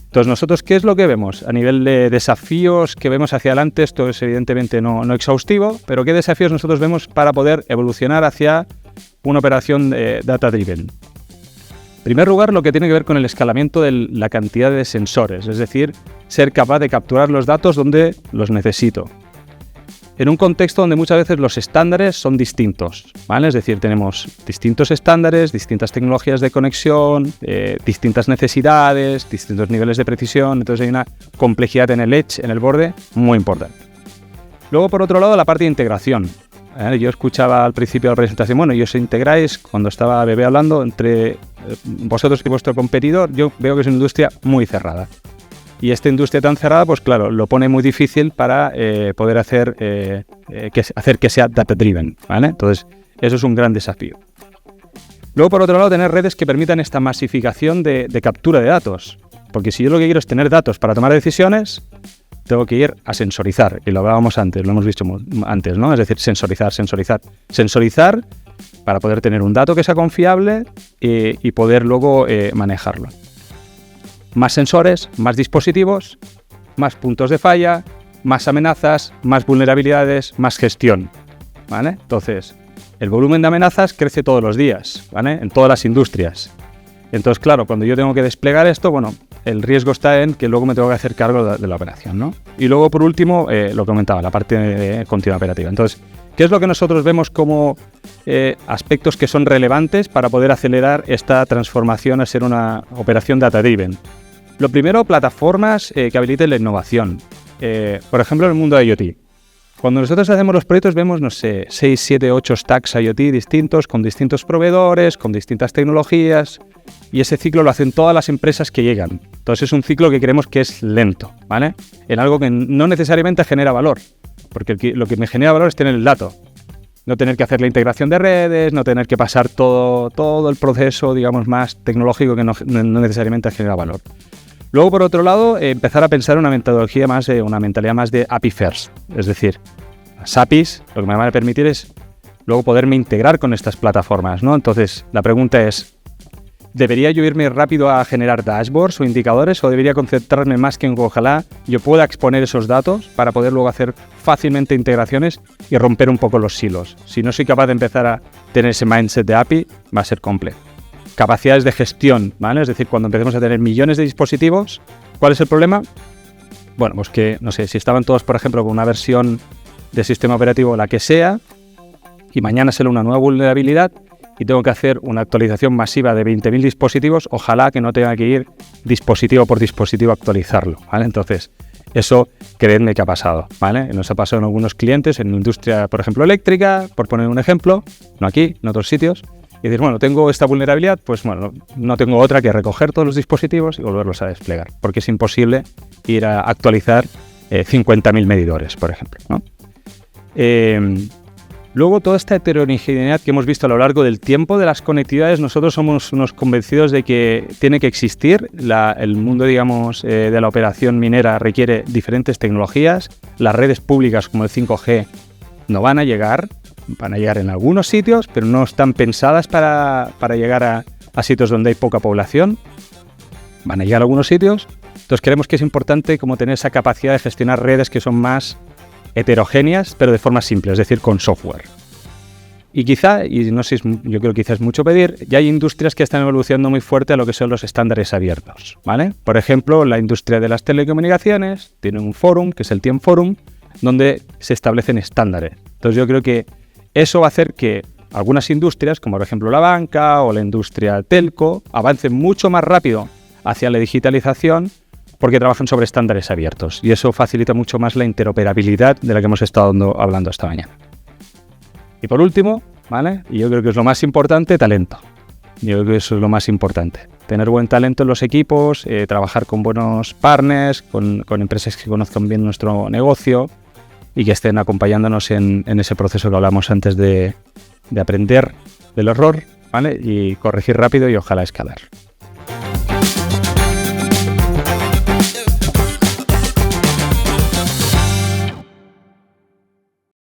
Entonces, nosotros, ¿qué es lo que vemos? A nivel de desafíos que vemos hacia adelante, esto es evidentemente no exhaustivo, pero ¿qué desafíos nosotros vemos para poder evolucionar hacia una operación data-driven? En primer lugar, lo que tiene que ver con el escalamiento de la cantidad de sensores, es decir, ser capaz de capturar los datos donde los necesito. En un contexto donde muchas veces los estándares son distintos, ¿vale? Es decir, tenemos distintos estándares, distintas tecnologías de conexión, distintas necesidades, distintos niveles de precisión, entonces hay una complejidad en el edge, en el borde, muy importante. Luego, por otro lado, la parte de integración. Yo escuchaba al principio de la presentación, bueno, y os integráis, cuando estaba Bebé hablando, entre vosotros y vuestro competidor, yo veo que es una industria muy cerrada. Y esta industria tan cerrada, pues claro, lo pone muy difícil para poder hacer que sea data-driven, ¿vale? Entonces, eso es un gran desafío. Luego, por otro lado, tener redes que permitan esta masificación de captura de datos. Porque si yo lo que quiero es tener datos para tomar decisiones, tengo que ir a sensorizar. Y lo hablábamos antes, lo hemos visto antes, ¿no? Es decir, sensorizar. Sensorizar para poder tener un dato que sea confiable y poder luego manejarlo. Más sensores, más dispositivos, más puntos de falla, más amenazas, más vulnerabilidades, más gestión, ¿vale? Entonces, el volumen de amenazas crece todos los días, ¿vale? En todas las industrias. Entonces, claro, cuando yo tengo que desplegar esto, bueno, el riesgo está en que luego me tengo que hacer cargo de la operación, ¿no? Y luego, por último, lo comentaba, la parte de continua operativa. Entonces, ¿qué es lo que nosotros vemos como aspectos que son relevantes para poder acelerar esta transformación a ser una operación data-driven? Lo primero, plataformas que habiliten la innovación. Por ejemplo, en el mundo de IoT. Cuando nosotros hacemos los proyectos vemos, no sé, 6, 7, 8 stacks IoT distintos, con distintos proveedores, con distintas tecnologías, y ese ciclo lo hacen todas las empresas que llegan. Entonces es un ciclo que creemos que es lento, ¿vale? En algo que no necesariamente genera valor, porque lo que me genera valor es tener el dato. No tener que hacer la integración de redes, no tener que pasar todo el proceso, digamos, más tecnológico que no necesariamente genera valor. Luego, por otro lado, empezar a pensar una mentalidad más de API first. Es decir, las APIs lo que me van a permitir es luego poderme integrar con estas plataformas, ¿no? Entonces, la pregunta es, ¿debería yo irme rápido a generar dashboards o indicadores o debería concentrarme más que en que ojalá yo pueda exponer esos datos para poder luego hacer fácilmente integraciones y romper un poco los silos? Si no soy capaz de empezar a tener ese mindset de API, va a ser complejo. Capacidades de gestión, ¿vale? Es decir, cuando empecemos a tener millones de dispositivos, ¿cuál es el problema? Bueno, pues que, no sé, si estaban todos, por ejemplo, con una versión de sistema operativo, la que sea, y mañana sale una nueva vulnerabilidad y tengo que hacer una actualización masiva de 20.000 dispositivos, ojalá que no tenga que ir dispositivo por dispositivo a actualizarlo, ¿vale? Entonces, eso, creedme que ha pasado, ¿vale? Nos ha pasado en algunos clientes, en la industria, por ejemplo, eléctrica, por poner un ejemplo, no aquí, en otros sitios, y decir, bueno, tengo esta vulnerabilidad, pues bueno, no tengo otra que recoger todos los dispositivos y volverlos a desplegar, porque es imposible ir a actualizar 50.000 medidores, por ejemplo, ¿no? Luego, toda esta heterogeneidad que hemos visto a lo largo del tiempo de las conectividades, nosotros somos unos convencidos de que tiene que existir. El mundo, digamos, de la operación minera requiere diferentes tecnologías. Las redes públicas como el 5G no van a llegar en algunos sitios, pero no están pensadas para llegar a sitios donde hay poca población. Van a llegar a algunos sitios. Entonces creemos que es importante como tener esa capacidad de gestionar redes que son más heterogéneas, pero de forma simple, es decir, con software. Y quizá, y no sé, yo creo que quizás es mucho pedir, ya hay industrias que están evolucionando muy fuerte a lo que son los estándares abiertos, ¿vale? Por ejemplo, la industria de las telecomunicaciones tiene un fórum, que es el TIEM Forum, donde se establecen estándares. Entonces yo creo que eso va a hacer que algunas industrias, como por ejemplo la banca o la industria telco, avancen mucho más rápido hacia la digitalización porque trabajan sobre estándares abiertos. Y eso facilita mucho más la interoperabilidad de la que hemos estado hablando esta mañana. Y por último, ¿vale? Y yo creo que es lo más importante, talento. Yo creo que eso es lo más importante. Tener buen talento en los equipos, trabajar con buenos partners, con empresas que conozcan bien nuestro negocio y que estén acompañándonos en ese proceso que hablamos antes de aprender del error, ¿vale? Y corregir rápido y ojalá escalar.